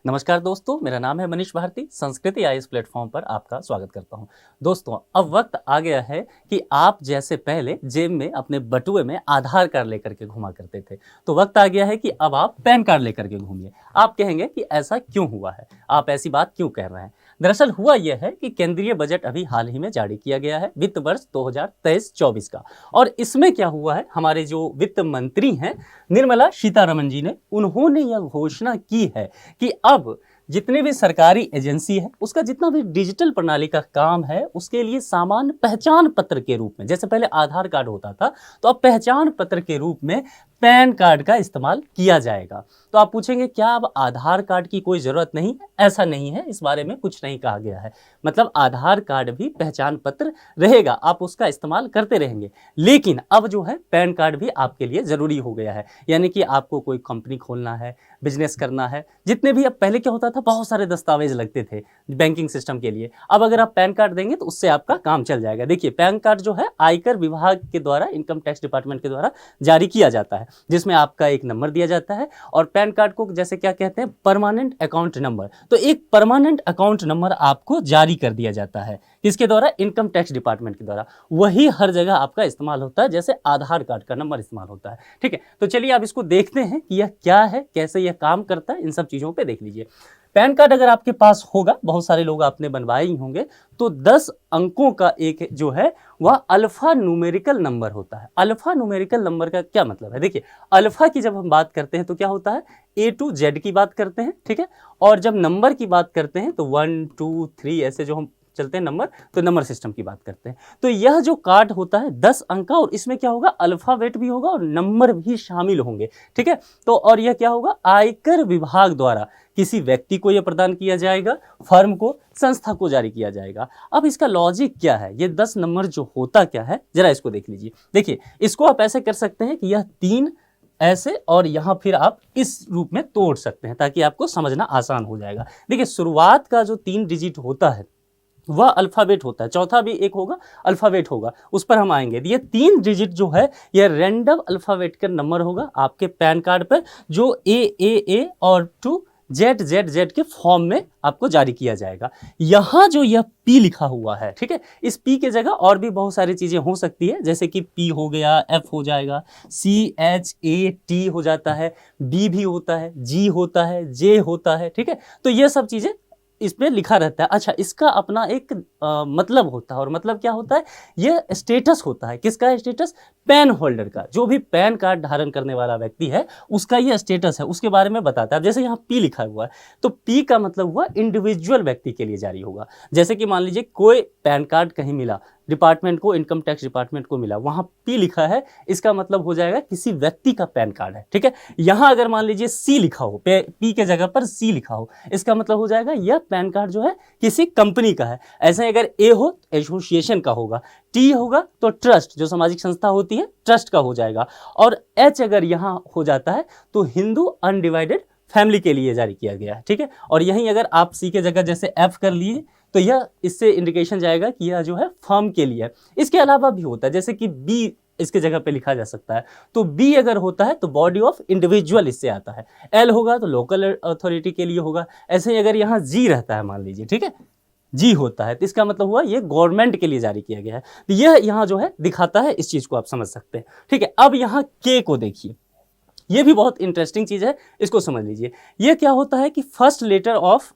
नमस्कार दोस्तों, मेरा नाम है मनीष भारती। संस्कृति आई इस प्लेटफॉर्म पर आपका स्वागत करता हूं। दोस्तों, अब वक्त आ गया है कि आप जैसे पहले जेब में अपने बटुए में आधार कार्ड लेकर के घुमा करते थे, तो वक्त आ गया है कि अब आप पैन कार्ड लेकर के घूमिए। आप कहेंगे कि ऐसा क्यों हुआ है, आप ऐसी बात क्यों कह रहे हैं। दरअसल हुआ यह है कि केंद्रीय बजट अभी हाल ही में जारी किया गया है, वित्त वर्ष 2023-24 का। और इसमें क्या हुआ है, हमारे जो वित्त मंत्री हैं निर्मला सीतारमण जी ने, उन्होंने यह घोषणा की है कि अब जितने भी सरकारी एजेंसी है उसका जितना भी डिजिटल प्रणाली का काम है उसके लिए सामान्य पहचान पत्र के रूप में, जैसे पहले आधार कार्ड होता था तो अब पहचान पत्र के रूप में पैन कार्ड का इस्तेमाल किया जाएगा। तो आप पूछेंगे क्या अब आधार कार्ड की कोई ज़रूरत नहीं है? ऐसा नहीं है, इस बारे में कुछ नहीं कहा गया है। मतलब आधार कार्ड भी पहचान पत्र रहेगा, आप उसका इस्तेमाल करते रहेंगे, लेकिन अब जो है पैन कार्ड भी आपके लिए ज़रूरी हो गया है। यानी कि आपको कोई कंपनी खोलना है, बिजनेस करना है, जितने भी, अब पहले क्या होता था बहुत सारे दस्तावेज लगते थे बैंकिंग सिस्टम के लिए, अब अगर आप पैन कार्ड देंगे तो उससे आपका काम चल जाएगा। देखिए, पैन कार्ड जो है आयकर विभाग के द्वारा, इनकम टैक्स डिपार्टमेंट के द्वारा जारी किया जाता है, जिसमें आपका एक नंबर दिया जाता है। और पैन कार्ड को जैसे क्या कहते हैं, परमानेंट अकाउंट नंबर। तो एक परमानेंट अकाउंट नंबर आपको जारी कर दिया जाता है, किसके द्वारा? इनकम टैक्स डिपार्टमेंट के द्वारा। वही हर जगह आपका इस्तेमाल होता है, जैसे आधार कार्ड का नंबर इस्तेमाल होता है। ठीक है, तो चलिए आप इसको देखते हैं कि यह क्या है, कैसे यह काम करता है, इन सब चीज़ों पे देख लीजिए। पैन कार्ड अगर आपके पास होगा, बहुत सारे लोग आपने बनवाए ही होंगे, तो 10 अंकों का एक जो है वह अल्फा न्यूमेरिकल नंबर होता है। अल्फा न्यूमेरिकल नंबर का क्या मतलब है? देखिए, अल्फा की जब हम बात करते हैं तो क्या होता है, A to Z की बात करते हैं, ठीक है। और जब नंबर की बात करते हैं तो 1 2 3 ऐसे जो हम चलते हैं नंबर, तो नंबर सिस्टम की बात करते हैं। तो यह जो कार्ड होता है 10 अंक का, और इसमें क्या होगा, अल्फाबेट भी होगा और नंबर भी शामिल होंगे, ठीक है। तो और यह क्या होगा, आयकर विभाग द्वारा किसी व्यक्ति को यह प्रदान किया जाएगा, फर्म को, संस्था को जारी किया जाएगा। अब इसका लॉजिक क्या है, ये 10 नंबर जो होता क्या है, जरा इसको देख लीजिए। देखिए, इसको आप ऐसे कर सकते हैं कि यह 3 ऐसे, और यहाँ फिर आप इस रूप में तोड़ सकते हैं ताकि आपको समझना आसान हो जाएगा। देखिए, शुरुआत का जो 3 डिजिट होता है वह अल्फ़ाबेट होता है, चौथा भी एक होगा, अल्फ़ाबेट होगा, उस पर हम आएंगे। ये 3 डिजिट जो है यह रैंडम अल्फ़ाबेट का नंबर होगा आपके पैन कार्ड पर, जो ए और टू जेड के फॉर्म में आपको जारी किया जाएगा। यहाँ जो यह पी लिखा हुआ है, ठीक है, इस पी के जगह और भी बहुत सारी चीज़ें हो सकती है, जैसे कि पी हो गया, एफ हो जाएगा, CHAT हो जाता है, बी भी होता है, जी होता है, जे होता है, ठीक है। तो ये सब चीज़ें इसमें लिखा रहता है। अच्छा, इसका अपना एक मतलब होता है, और मतलब क्या होता है, यह स्टेटस होता है। किसका स्टेटस? पैन होल्डर का। जो भी पैन कार्ड धारण करने वाला व्यक्ति है उसका ये स्टेटस है, उसके बारे में बताता है। अब जैसे यहाँ पी लिखा हुआ है, तो पी का मतलब हुआ इंडिविजुअल व्यक्ति के लिए जारी होगा। जैसे कि मान लीजिए कोई पैन कार्ड कहीं मिला, डिपार्टमेंट को, इनकम टैक्स डिपार्टमेंट को मिला, वहाँ पी लिखा है, इसका मतलब हो जाएगा किसी व्यक्ति का पैन कार्ड है, ठीक है। यहाँ अगर मान लीजिए सी लिखा हो, पी के जगह पर सी लिखा हो, इसका मतलब हो जाएगा यह पैन कार्ड जो है किसी कंपनी का है। ऐसे अगर ए हो तो एसोसिएशन का होगा, टी होगा तो ट्रस्ट, जो सामाजिक संस्था होती है, ट्रस्ट का हो जाएगा, और एच अगर यहाँ हो जाता है तो हिंदू अनडिवाइडेड फैमिली के लिए जारी किया गया है, ठीक है। और यहीं अगर आप सी के जगह जैसे एफ कर लिए तो यह इससे इंडिकेशन जाएगा कि यह जो है फर्म के लिए है। इसके अलावा भी होता है, जैसे कि बी इसके जगह पे लिखा जा सकता है, तो बी अगर होता है तो बॉडी ऑफ इंडिविजुअल इससे आता है, एल होगा तो लोकल अथॉरिटी के लिए होगा। ऐसे ही अगर यहाँ जी रहता है मान लीजिए, ठीक है, जी होता है, तो इसका मतलब हुआ ये गवर्नमेंट के लिए जारी किया गया है। तो यह यहाँ जो है दिखाता है, इस चीज़ को आप समझ सकते हैं, ठीक है। अब यहाँ के को देखिए, ये भी बहुत इंटरेस्टिंग चीज़ है, इसको समझ लीजिए। ये क्या होता है कि first letter of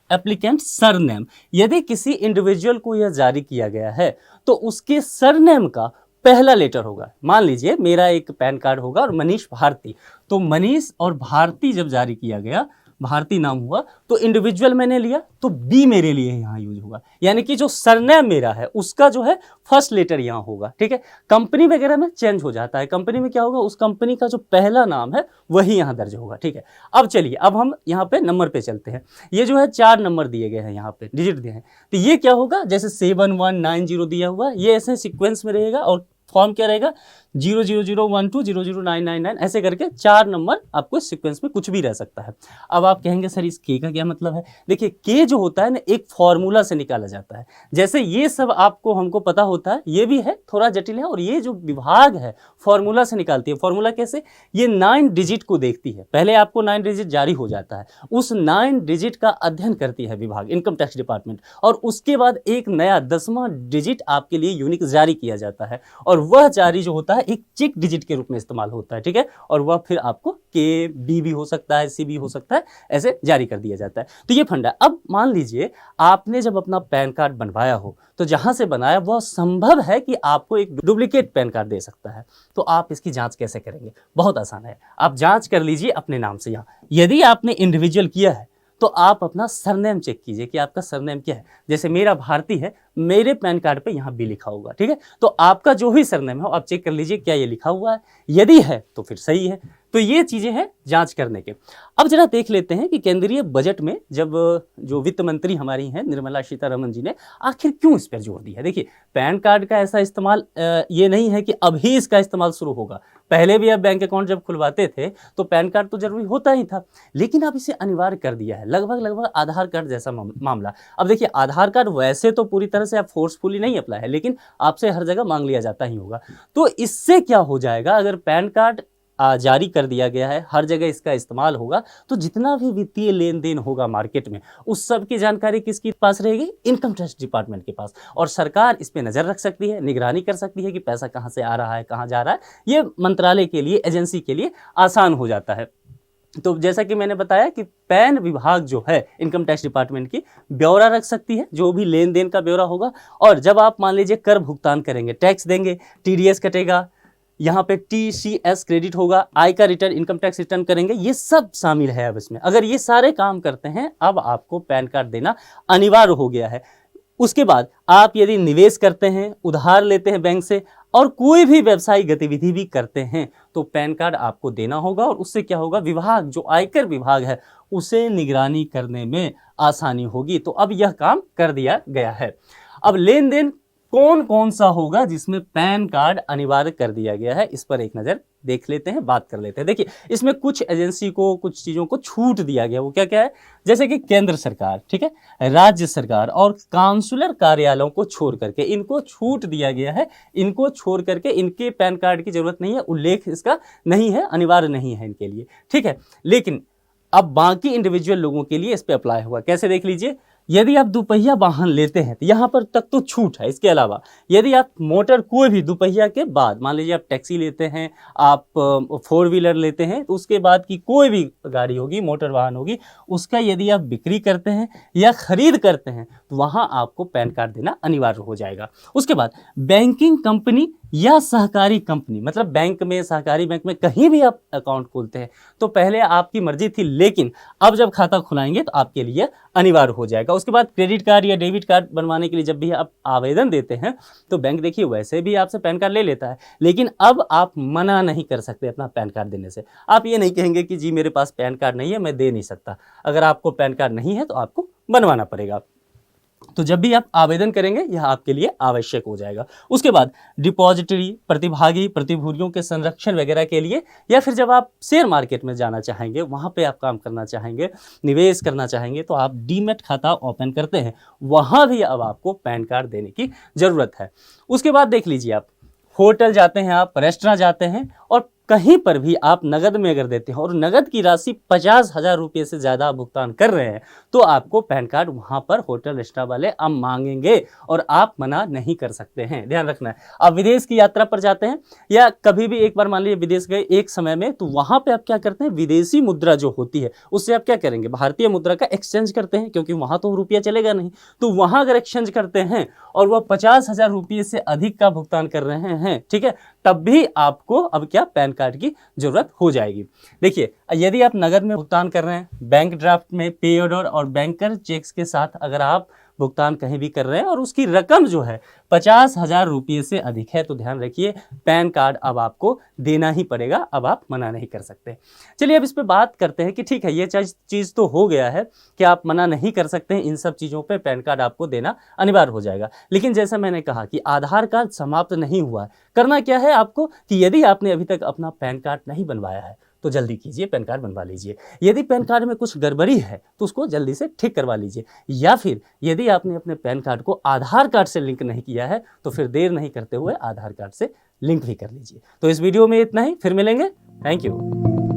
applicant surname, यदि किसी इंडिविजुअल को यह जारी किया गया है तो उसके सरनेम का पहला लेटर होगा। मान लीजिए मेरा एक पैन कार्ड होगा और मनीष भारती, तो मनीष और भारती जब जारी किया गया, भारती नाम हुआ, तो इंडिविजुअल मैंने लिया तो बी मेरे लिए यहाँ यूज होगा, यानी कि जो सरनेम मेरा है उसका जो है फर्स्ट लेटर यहाँ होगा, ठीक है। कंपनी वगैरह में चेंज हो जाता है, कंपनी में क्या होगा, उस कंपनी का जो पहला नाम है वही यहाँ दर्ज होगा, ठीक है। अब चलिए, अब हम यहाँ पे नंबर पे चलते हैं। ये जो है 4 नंबर दिए गए हैं, यहाँ पे डिजिट दिए हैं, तो ये क्या होगा, जैसे 7190 दिया हुआ, ये ऐसे सिक्वेंस में रहेगा, और फॉर्म क्या रहेगा 00012009999 ऐसे करके 4 नंबर आपको इस सीक्वेंस में कुछ भी रह सकता है। अब आप कहेंगे सर इस के का क्या मतलब है? देखिए के जो होता है ना एक फॉर्मूला से निकाला जाता है। जैसे ये सब आपको हमको पता होता है, ये भी है थोड़ा जटिल है, और ये जो विभाग है फॉर्मूला से निकालती है। फॉर्मूला कैसे? ये 9 डिजिट को देखती है, पहले आपको 9 डिजिट जारी हो जाता है, उस 9 डिजिट का अध्ययन करती है विभाग, इनकम टैक्स डिपार्टमेंट, और उसके बाद एक नया 10वां डिजिट आपके लिए यूनिक जारी किया जाता है, और वह जारी जो होता है एक चेक डिजिट के रूप में इस्तेमाल होता है, ठीक है, और वह फिर आपको के बी भी हो सकता है, सी भी हो सकता है, ऐसे जारी कर दिया जाता है। तो ये फंडा है। अब मान लीजिए आपने जब अपना पैन कार्ड बनवाया हो, तो जहां से बनाया वह संभव है कि आपको एक डुप्लीकेट पैन कार्ड दे सकता है। तो आप इसकी जांच कैसे करेंगे? बहुत आसान है, आप जांच कर लीजिए अपने नाम से। यहाँ यदि आपने इंडिविजुअल किया है तो आप अपना सरनेम चेक कीजिए कि आपका सरनेम क्या है। जैसे मेरा भारती है, मेरे पैन कार्ड पे यहाँ भी लिखा होगा, ठीक है, तो आपका जो भी सरनेम है आप चेक कर लीजिए क्या ये लिखा हुआ है, यदि है तो फिर सही है। तो ये चीजें हैं जांच करने के। अब जरा देख लेते हैं कि केंद्रीय बजट में जब जो वित्त मंत्री हमारी हैं निर्मला सीतारमण जी ने आखिर क्यों इस पर जोर दिया है। देखिए पैन कार्ड का ऐसा इस्तेमाल ये नहीं है कि अभी इसका इस्तेमाल शुरू होगा, पहले भी आप बैंक अकाउंट जब खुलवाते थे तो पैन कार्ड तो जरूरी होता ही था, लेकिन अब इसे अनिवार्य कर दिया है, लगभग आधार कार्ड जैसा मामला। अब देखिए आधार कार्ड वैसे तो पूरी तरह से आप फोर्सफुली नहीं अप्लाई है, लेकिन आपसे हर जगह मांग लिया जाता ही होगा। तो इससे क्या हो जाएगा, अगर पैन कार्ड जारी कर दिया गया है, हर जगह इसका इस्तेमाल होगा, तो जितना भी वित्तीय लेन देन होगा मार्केट में उस सब की जानकारी किसके पास रहेगी? इनकम टैक्स डिपार्टमेंट के पास। और सरकार इस पे नजर रख सकती है, निगरानी कर सकती है कि पैसा कहां से आ रहा है, कहां जा रहा है। ये मंत्रालय के लिए, एजेंसी के लिए आसान हो जाता है। तो जैसा कि मैंने बताया कि पैन विभाग जो है इनकम टैक्स डिपार्टमेंट की ब्यौरा रख सकती है, जो भी लेन देन का ब्यौरा होगा। और जब आप मान लीजिए कर भुगतान करेंगे, टैक्स देंगे, टीडीएस कटेगा, यहाँ पे टीसीएस क्रेडिट होगा, आय का रिटर्न, इनकम टैक्स रिटर्न करेंगे, ये सब शामिल है अब इसमें। अगर ये सारे काम करते हैं अब आपको पैन कार्ड देना अनिवार्य हो गया है। उसके बाद आप यदि निवेश करते हैं, उधार लेते हैं बैंक से, और कोई भी व्यवसायिक गतिविधि भी करते हैं तो पैन कार्ड आपको देना होगा। और उससे क्या होगा, विभाग जो आयकर विभाग है उसे निगरानी करने में आसानी होगी। तो अब यह काम कर दिया गया है। अब लेन देन कौन कौन सा होगा जिसमें पैन कार्ड अनिवार्य कर दिया गया है, इस पर एक नजर देख लेते हैं, बात कर लेते हैं। देखिए इसमें कुछ एजेंसी को, कुछ चीजों को छूट दिया गया। वो क्या क्या है? जैसे कि केंद्र सरकार, ठीक है, राज्य सरकार और काउंसलर कार्यालयों को छोड़ करके इनको छूट दिया गया है। इनको छोड़ करके इनके पैन कार्ड की जरूरत नहीं है, उल्लेख इसका नहीं है, अनिवार्य नहीं है इनके लिए, ठीक है। लेकिन अब बाकी इंडिविजुअल लोगों के लिए इस पे अप्लाई हुआ। कैसे? देख लीजिए, यदि आप दुपहिया वाहन लेते हैं तो यहाँ पर तक तो छूट है। इसके अलावा यदि आप मोटर कोई भी दुपहिया के बाद, मान लीजिए आप टैक्सी लेते हैं, आप 4 व्हीलर लेते हैं, तो उसके बाद की कोई भी गाड़ी होगी, मोटर वाहन होगी, उसका यदि आप बिक्री करते हैं या खरीद करते हैं तो वहाँ आपको पैन कार्ड देना अनिवार्य हो जाएगा। उसके बाद बैंकिंग कंपनी या सहकारी कंपनी, मतलब बैंक में, सहकारी बैंक में कहीं भी आप अकाउंट खोलते हैं तो पहले आपकी मर्जी थी, लेकिन अब जब खाता खुलाएंगे तो आपके लिए अनिवार्य हो जाएगा। उसके बाद क्रेडिट कार्ड या डेबिट कार्ड बनवाने के लिए जब भी आप आवेदन देते हैं तो बैंक देखिए वैसे भी आपसे पैन कार्ड ले लेता है, लेकिन अब आप मना नहीं कर सकते अपना पैन कार्ड देने से। आप ये नहीं कहेंगे कि जी मेरे पास पैन कार्ड नहीं है, मैं दे नहीं सकता। अगर आपको पैन कार्ड नहीं है तो आपको बनवाना पड़ेगा। तो जब भी आप आवेदन करेंगे यह आपके लिए आवश्यक हो जाएगा। उसके बाद डिपॉजिटरी, प्रतिभागी, प्रतिभूतियों के संरक्षण वगैरह के लिए, या फिर जब आप शेयर मार्केट में जाना चाहेंगे, वहां पे आप काम करना चाहेंगे, निवेश करना चाहेंगे, तो आप डीमैट खाता ओपन करते हैं, वहां भी अब आपको पैन कार्ड देने की जरूरत है। उसके बाद देख लीजिए, आप होटल जाते हैं, आप रेस्टोरेंट जाते हैं, और कहीं पर भी आप नगद में अगर देते हैं और नगद की राशि 50,000 रुपये से ज़्यादा भुगतान कर रहे हैं तो आपको पैन कार्ड वहाँ पर होटल रेस्टोरेंट वाले अब मांगेंगे, और आप मना नहीं कर सकते हैं। ध्यान रखना है। आप विदेश की यात्रा पर जाते हैं या कभी भी एक बार मान लीजिए विदेश गए एक समय में, तो वहाँ पर आप क्या करते हैं, विदेशी मुद्रा जो होती है उससे आप क्या करेंगे, भारतीय मुद्रा का एक्सचेंज करते हैं, क्योंकि वहाँ तो रुपया चलेगा नहीं। तो वहाँ अगर एक्सचेंज करते हैं और वह 50,000 रुपये से अधिक का भुगतान कर रहे हैं, ठीक है, तब भी आपको अब क्या पैन कार्ड की जरूरत हो जाएगी। देखिए यदि आप नगद में भुगतान कर रहे हैं, बैंक ड्राफ्ट में, पे ऑर्डर और बैंकर चेक्स के साथ अगर आप भुगतान कहीं भी कर रहे हैं और उसकी रकम जो है 50,000 रुपये से अधिक है, तो ध्यान रखिए पैन कार्ड अब आपको देना ही पड़ेगा, अब आप मना नहीं कर सकते। चलिए अब इस पे बात करते हैं कि ठीक है, ये चीज़ तो हो गया है कि आप मना नहीं कर सकते हैं, इन सब चीज़ों पे पैन कार्ड आपको देना अनिवार्य हो जाएगा। लेकिन जैसा मैंने कहा कि आधार कार्ड समाप्त नहीं हुआ है। करना क्या है आपको कि यदि आपने अभी तक अपना पैन कार्ड नहीं बनवाया है तो जल्दी कीजिए, पैन कार्ड बनवा लीजिए। यदि पैन कार्ड में कुछ गड़बड़ी है तो उसको जल्दी से ठीक करवा लीजिए, या फिर यदि आपने अपने पैन कार्ड को आधार कार्ड से लिंक नहीं किया है तो फिर देर नहीं करते हुए आधार कार्ड से लिंक भी कर लीजिए। तो इस वीडियो में इतना ही, फिर मिलेंगे। Thank you.